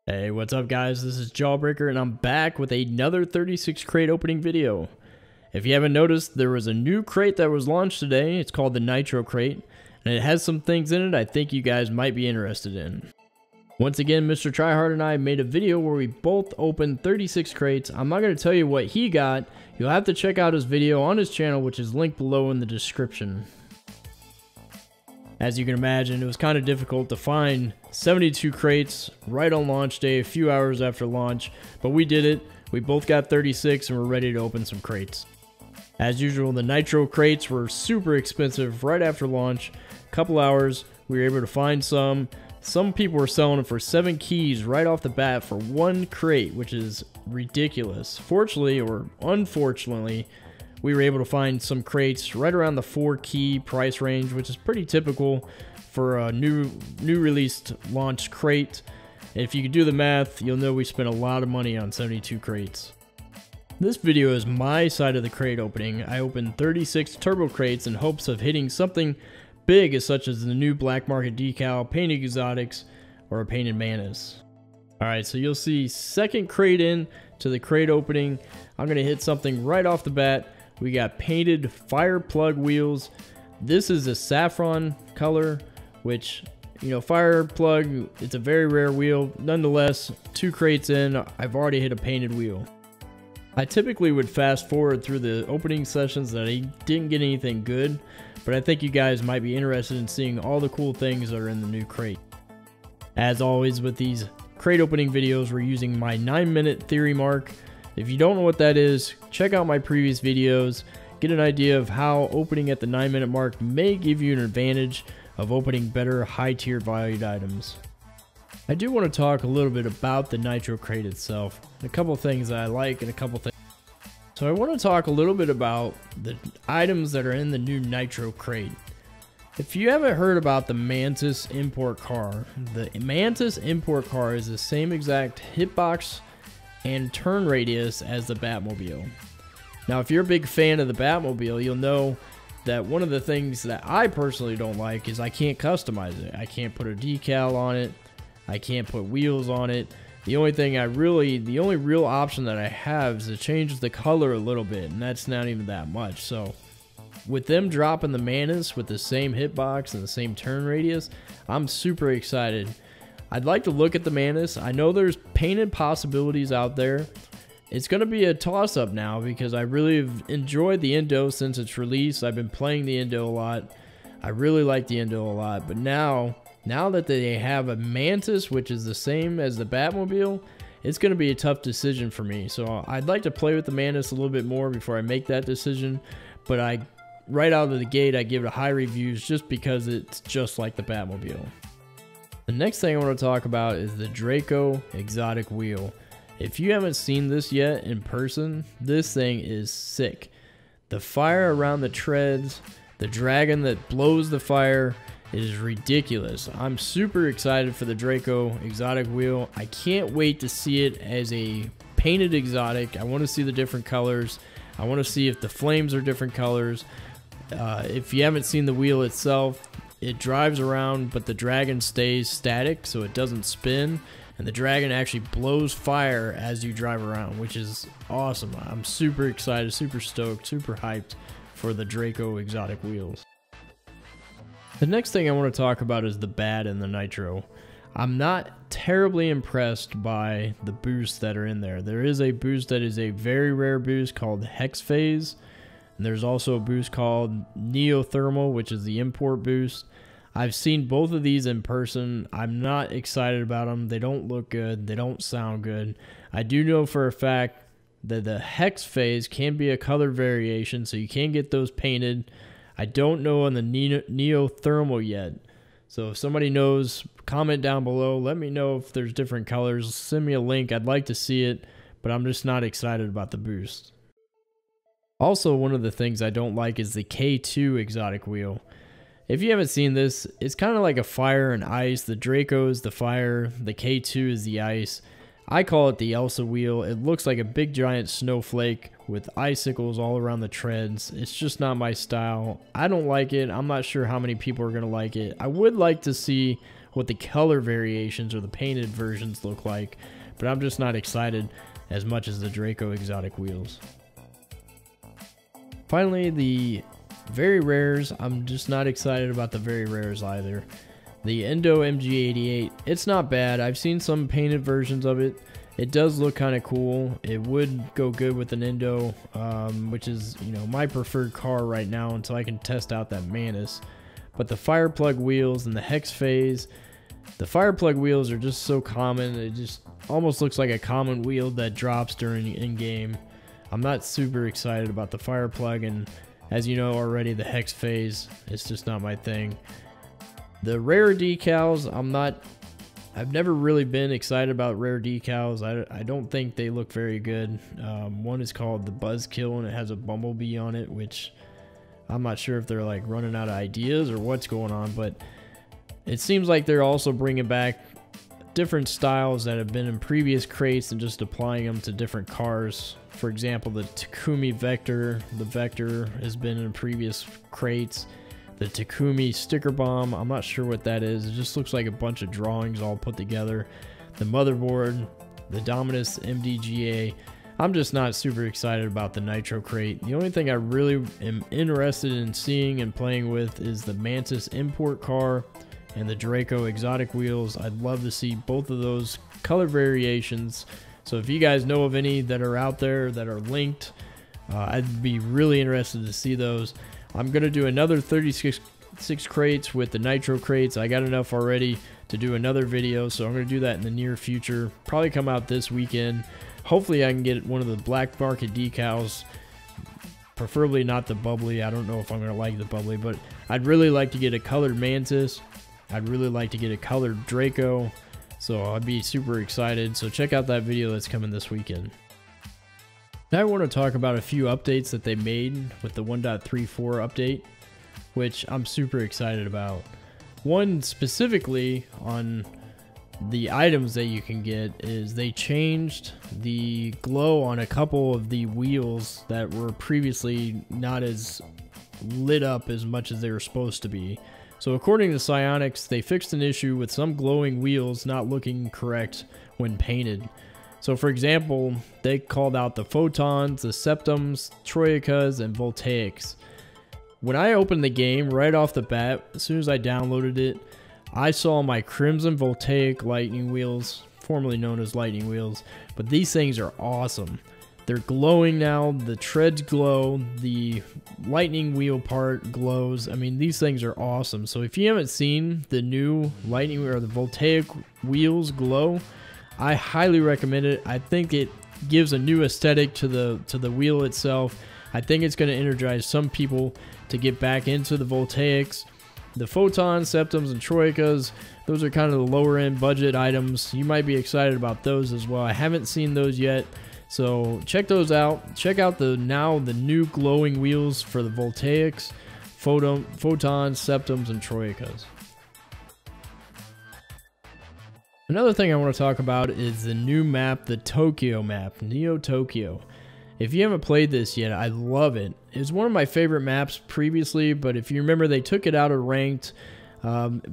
Hey, what's up guys? This is JawBreaker and I'm back with another 36 crate opening video. If you haven't noticed, there was a new crate that was launched today. It's called the NITRO crate and it has some things in it I think you guys might be interested in. Once again, Mr. Tryhard and I made a video where we both opened 36 crates. I'm not going to tell you what he got. You'll have to check out his video on his channel, which is linked below in the description. As you can imagine, it was kind of difficult to find 72 crates right on launch day, a few hours after launch, but we did it. We both got 36 and we're ready to open some crates. As usual, the NITRO crates were super expensive right after launch. A couple hours, we were able to find some. Some people were selling them for 7 keys right off the bat for one crate, which is ridiculous. Fortunately or unfortunately, we were able to find some crates right around the 4 key price range, which is pretty typical for a new released launch crate. And if you can do the math, you'll know we spent a lot of money on 72 crates. This video is my side of the crate opening. I opened 36 turbo crates in hopes of hitting something big, as such as the new black market decal, painted exotics, or a painted Mantis. Alright, so you'll see second crate in to the crate opening. I'm going to hit something right off the bat. We got painted FirePlug wheels. This is a saffron color, which, you know, FirePlug, it's a very rare wheel. Nonetheless, 2 crates in, I've already hit a painted wheel. I typically would fast forward through the opening sessions that I didn't get anything good, but I think you guys might be interested in seeing all the cool things that are in the new crate. As always with these crate opening videos, we're using my 9-minute theory mark. If you don't know what that is, check out my previous videos, get an idea of how opening at the 9-minute mark may give you an advantage of opening better high-tier valued items. I do want to talk a little bit about the NITRO crate itself, a couple things that I like and a couple things. So I want to talk a little bit about the items that are in the new NITRO crate. If you haven't heard about the Mantis import car, the Mantis import car is the same exact hitbox and turn radius as the Batmobile. Now, if you're a big fan of the Batmobile, you'll know that one of the things that I personally don't like is I can't customize it. I can't put a decal on it. I can't put wheels on it. The only real option that I have is to change the color a little bit, and that's not even that much. So with them dropping the Mantis with the same hitbox and the same turn radius, I'm super excited. I'd like to look at the Mantis. I know there's painted possibilities out there. It's going to be a toss-up now because I really have enjoyed the Indo since its release. I've been playing the Indo a lot. I really like the Indo a lot. But now that they have a Mantis, which is the same as the Batmobile, it's going to be a tough decision for me. So I'd like to play with the Mantis a little bit more before I make that decision. But right out of the gate, I give it a high reviews just because it's just like the Batmobile. The next thing I want to talk about is the Draco exotic wheel. If you haven't seen this yet in person, this thing is sick. The fire around the treads, the dragon that blows the fire, it is ridiculous. I'm super excited for the Draco exotic wheel. I can't wait to see it as a painted exotic. I want to see the different colors. I want to see if the flames are different colors. If you haven't seen the wheel itself, it drives around, but the dragon stays static, so it doesn't spin. And the dragon actually blows fire as you drive around, which is awesome. I'm super excited, super stoked, super hyped for the Draco exotic wheels. The next thing I want to talk about is the Bat and the NITRO. I'm not terribly impressed by the boosts that are in there. There is a boost that is a very rare boost called Hex Phase. And there's also a boost called Neothermal, which is the import boost. I've seen both of these in person. I'm not excited about them. They don't look good. They don't sound good. I do know for a fact The hex phase can be a color variation, so you can get those painted. I don't know on the neothermal yet. So if somebody knows, comment down below. Let me know if there's different colors. Send me a link. I'd like to see it, but I'm just not excited about the boost. Also, one of the things I don't like is the K2 exotic wheel. If you haven't seen this, it's kind of like a fire and ice. The Draco is the fire, the K2 is the ice. I call it the Elsa wheel. It looks like a big giant snowflake with icicles all around the treads. It's just not my style. I don't like it. I'm not sure how many people are going to like it. I would like to see what the color variations or the painted versions look like, but I'm just not excited as much as the Draco exotic wheels. Finally, the very rares. I'm just not excited about the very rares either. The Endo MG88, it's not bad. I've seen some painted versions of it. It does look kind of cool. It would go good with an Endo, which is, you know, my preferred car right now until I can test out that Mantis. But the FirePlug wheels and the hex phase, the FirePlug wheels are just so common. It just almost looks like a common wheel that drops during in-game. I'm not super excited about the FirePlug, and as you know already, the hex phase, it's just not my thing. The rare decals, I've never really been excited about rare decals. I don't think they look very good. One is called the Buzzkill, and it has a bumblebee on it, which I'm not sure if they're like running out of ideas or what's going on, but it seems like they're also bringing back different styles that have been in previous crates and just applying them to different cars. For example, the Takumi Vector, the Vector has been in previous crates. The Takumi Sticker Bomb, I'm not sure what that is. It just looks like a bunch of drawings all put together. The Motherboard, the Dominus MDGA. I'm just not super excited about the Nitro crate. The only thing I really am interested in seeing and playing with is the Mantis import car and the Draco exotic wheels. I'd love to see both of those color variations. So if you guys know of any that are out there that are linked, I'd be really interested to see those. I'm going to do another 36 crates with the Nitro crates. I got enough already to do another video, so I'm going to do that in the near future. Probably come out this weekend. Hopefully I can get one of the black market decals, preferably not the bubbly. I don't know if I'm going to like the bubbly, but I'd really like to get a colored Mantis. I'd really like to get a colored Draco, so I'd be super excited. So check out that video that's coming this weekend. Now I want to talk about a few updates that they made with the 1.34 update, which I'm super excited about. One specifically on the items that you can get is they changed the glow on a couple of the wheels that were previously not as lit up as much as they were supposed to be. So according to Psionics, they fixed an issue with some glowing wheels not looking correct when painted. So for example, they called out the Photons, the Septums, Troicas, and Voltaics. When I opened the game right off the bat, as soon as I downloaded it, I saw my Crimson Voltaic lightning wheels, formerly known as lightning wheels, but these things are awesome. They're glowing now, the treads glow, the lightning wheel part glows. I mean, these things are awesome. So if you haven't seen the new lightning or the Voltaic wheels glow, I highly recommend it. I think it gives a new aesthetic to the wheel itself. I think it's going to energize some people to get back into the Voltaics. The Photons, Septums, and Troicas, those are kind of the lower end budget items. You might be excited about those as well. I haven't seen those yet, so check those out. Check out the new glowing wheels for the Voltaics, Photons, Septums, and Troicas. Another thing I want to talk about is the new map, the Tokyo map, Neo Tokyo. If you haven't played this yet, I love it. It's one of my favorite maps previously, but if you remember, they took it out of ranked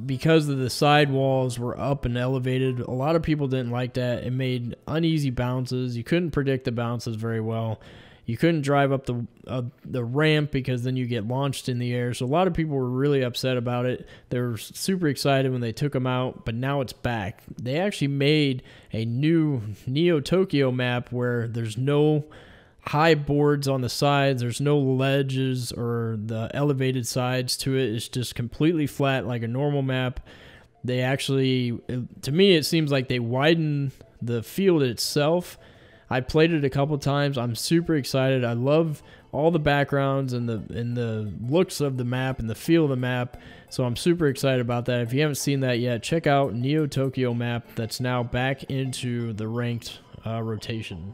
because of the side walls were up and elevated. A lot of people didn't like that. It made uneasy bounces. You couldn't predict the bounces very well. You couldn't drive up the ramp because then you get launched in the air. So a lot of people were really upset about it. They were super excited when they took them out, but now it's back. They actually made a new Neo Tokyo map where there's no high boards on the sides, there's no ledges or the elevated sides to it. It's just completely flat like a normal map. They actually, to me, it seems like they widen the field itself. I played it a couple times. I'm super excited. I love all the backgrounds and the looks of the map and the feel of the map. So I'm super excited about that. If you haven't seen that yet, check out Neo Tokyo map that's now back into the ranked rotation.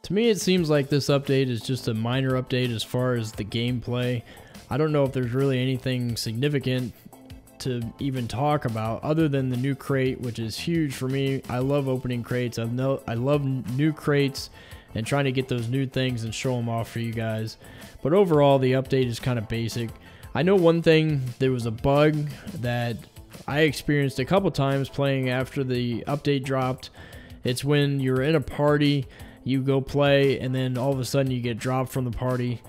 To me, it seems like this update is just a minor update as far as the gameplay. I don't know if there's really anything significant to even talk about other than the new crate, which is huge for me. I love opening crates. I love new crates and trying to get those new things and show them off for you guys. But overall, the update is kind of basic. I know one thing, there was a bug that I experienced a couple times playing after the update dropped. It's when you're in a party, you go play, and then all of a sudden you get dropped from the party,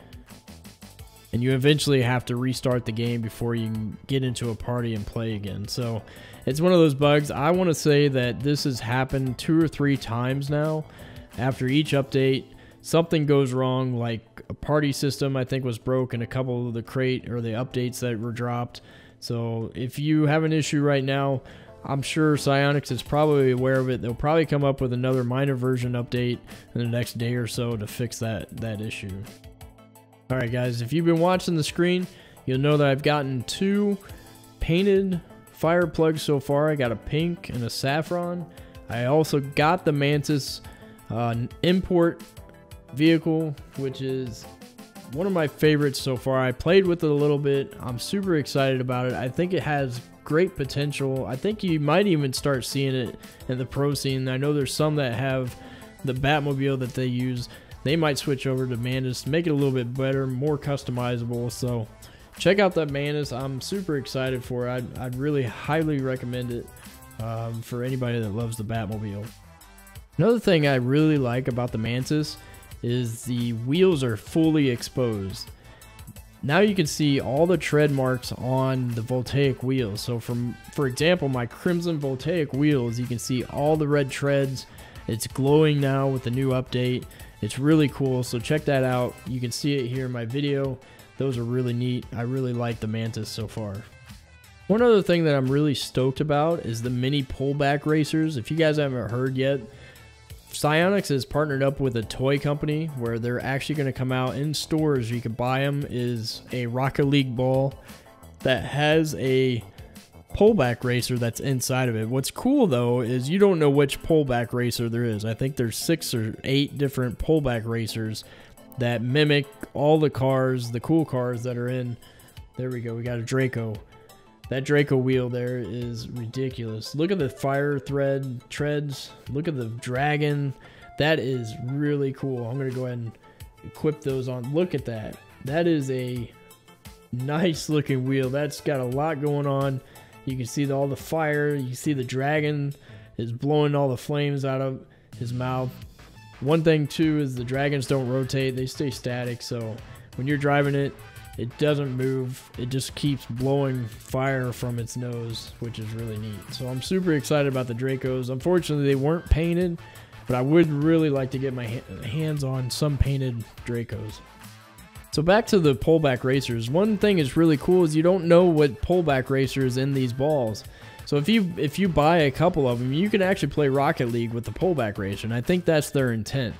and you eventually have to restart the game before you can get into a party and play again. So it's one of those bugs. I want to say that this has happened 2 or 3 times now. After each update, something goes wrong, like a party system I think was broke in a couple of the crate or the updates that were dropped. So if you have an issue right now, I'm sure Psyonix is probably aware of it. They'll probably come up with another minor version update in the next day or so to fix that issue. Alright guys, if you've been watching the screen, you'll know that I've gotten 2 painted FirePlugs so far. I got a pink and a saffron. I also got the Mantis import vehicle, which is one of my favorites so far. I played with it a little bit. I'm super excited about it. I think it has great potential. I think you might even start seeing it in the pro scene. I know there's some that have the Batmobile that they use. They might switch over to Mantis, make it a little bit better, more customizable. So check out that Mantis. I'm super excited for it. I'd really highly recommend it for anybody that loves the Batmobile. Another thing I really like about the Mantis is the wheels are fully exposed. Now you can see all the tread marks on the Voltaic wheels. So for example, my Crimson Voltaic wheels, you can see all the red treads. It's glowing now with the new update. It's really cool, so check that out. You can see it here in my video. Those are really neat. I really like the Mantis so far. One other thing that I'm really stoked about is the mini pullback racers. If you guys haven't heard yet, Psyonix has partnered up with a toy company where they're actually going to come out in stores. You can buy them. Is a Rocket League ball that has a pullback racer that's inside of it. What's cool though is you don't know which pullback racer there is. I think there's 6 or 8 different pullback racers that mimic all the cars, the cool cars that are in. There we go. We got a Draco. That Draco wheel there is ridiculous. Look at the fire treads. Look at the dragon. That is really cool. I'm going to go ahead and equip those on. Look at that. That is a nice looking wheel. That's got a lot going on. You can see all the fire. You can see the dragon is blowing all the flames out of his mouth. One thing too is the dragons don't rotate. They stay static. So when you're driving it, it doesn't move. It just keeps blowing fire from its nose, which is really neat. So I'm super excited about the Dracos. Unfortunately, they weren't painted, but I would really like to get my hands on some painted Dracos. So back to the pullback racers. One thing is really cool is you don't know what pullback racer is in these balls. So if you buy a couple of them, you can actually play Rocket League with the pullback racer, and I think that's their intent.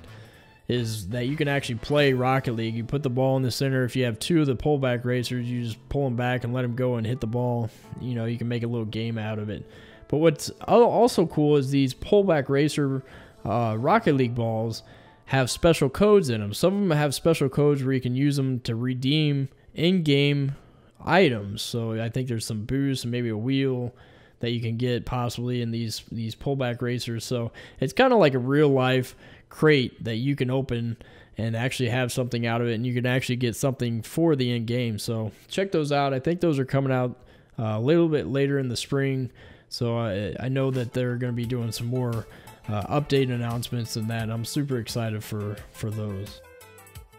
Is that you can actually play Rocket League. You put the ball in the center. If you have 2 of the pullback racers, you just pull them back and let them go and hit the ball. You know, you can make a little game out of it. But what's also cool is these pullback racer Rocket League balls have special codes in them. Some of them have special codes where you can use them to redeem in-game items. So I think there's some boosts and maybe a wheel that you can get possibly in these pullback racers. So it's kind of like a real life crate that you can open and actually have something out of it, and you can actually get something for the end game. So check those out. I think those are coming out a little bit later in the spring. So I know that they're going to be doing some more update announcements and that. I'm super excited for those.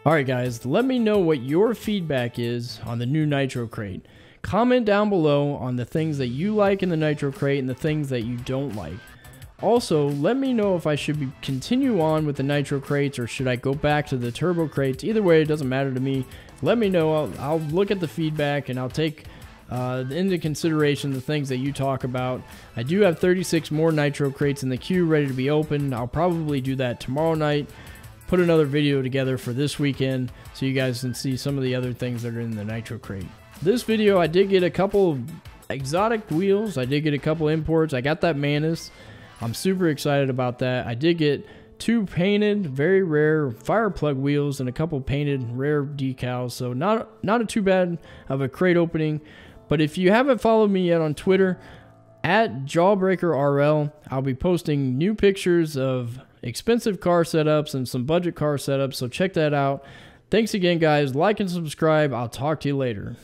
Alright guys, let me know what your feedback is on the new Nitro crate. Comment down below on the things that you like in the Nitro crate and the things that you don't like. Also, let me know if I should continue on with the Nitro crates or should I go back to the Turbo crates. Either way, it doesn't matter to me. Let me know. I'll look at the feedback and I'll take into consideration the things that you talk about. I do have 36 more Nitro crates in the queue ready to be opened. I'll probably do that tomorrow night. Put another video together for this weekend so you guys can see some of the other things that are in the Nitro crate. This video, I did get a couple of exotic wheels. I did get a couple imports. I got that Mantis. I'm super excited about that. I did get 2 painted, very rare FirePlug wheels and a couple painted rare decals. So not a too bad of a crate opening. But if you haven't followed me yet on Twitter, at JawBreaker I'll be posting new pictures of expensive car setups and some budget car setups. So check that out. Thanks again, guys. Like and subscribe. I'll talk to you later.